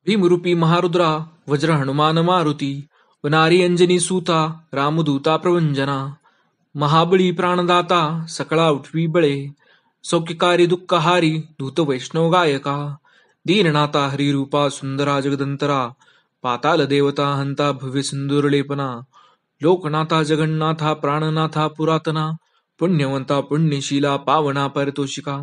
भीमरूपी महारुद्रा वज्र हनुमान मारुती वनारी अंजनी सूता रामदूता प्रवंजना महाबळी प्राणदाता सकळा उठवी बळे सौख्यकारी दुःखहारी धूत वैष्णव गायका दीननाथा हरिरूपा सुंदरा जगदंतरा पाताल देवता हंता भव्य सिंदूर लेपना लोकनाथा जगन्नाथा प्राणनाथा पुरातना पुण्यवंता पुण्यशीला पावना पारितोषिका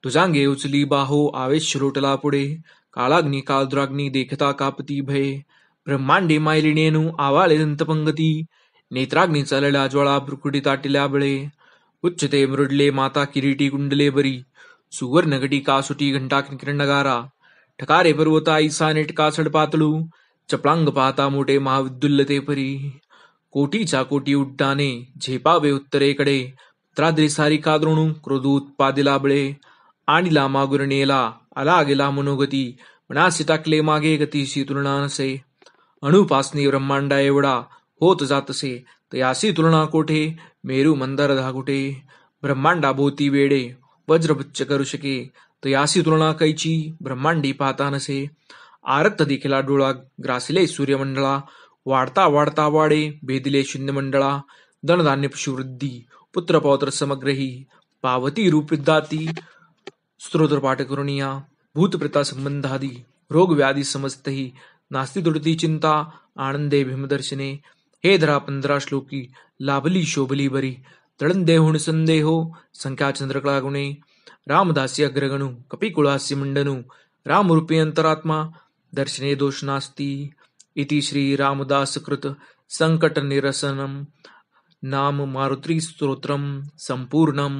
तुझांगे उचली बाहो आवेश लोटला पुढे काळाग्नी काळद्राग्नी देखता कापती भये ब्रह्मांडे मायलिनेनु आवाळे दंतपंगती नेत्राग्नी चालल्या ज्वाळा भ्रुकुटी ताटिल्या बळे उच्चते मृडले माता किरीटी कुंडले बरी सुवर्ण घटी कासुटी घंटा किरणगारा ठकारे पर्वता ईसा नेटका सडपातळू चपळांग पाहता मोठे महाविद्युल्लते परी कोटीच्या कोटी उड्डाणे झेपावे उत्तरेकडे त्राद्री सारिका द्रोणू क्रोधोत्पादिला बळे आणिला मागुरणेला आला गेला मनोगती मनासी टाकले मागे गतीशी तुलना नसे अणुपासनी ब्रह्मांडा एवढा होत जातसे तयासी तुलना कोठे मेरू मंदर धाकुटे ब्रह्मांडा भोवती वेडे वज्रपुच्छ करू शके तयासी तुलना कैची ब्रह्मांडी पाहता नसे आरक्त देखिला डोळा ग्रासिले सूर्यमंडळा वाढता वाढता वाडे भेदिले शून्यमंडळा धनधान्य पशुवृद्धी पुत्र पौत्र समग्रही पावती रूपविद्याती स्तोत्र पाठ करुणिया भूतप्रेता संबंधादी रोग व्याधी समस्तही नास्ती तुडती चिंता आनंदे भीमदर्शने हे धरा 15 श्लोकी लाभली शोभली बरी तळंदे होण संदेहो संख्या चंद्रकळा गुणे रामदासी अग्रगणू कपिकुळास्य मंडनु रामरूपी अंतरात्मा दर्शने दोष नास्ती इति श्री रामदास कृत संकट निरसनम नाम मारुती स्तोत्रम संपूर्णम।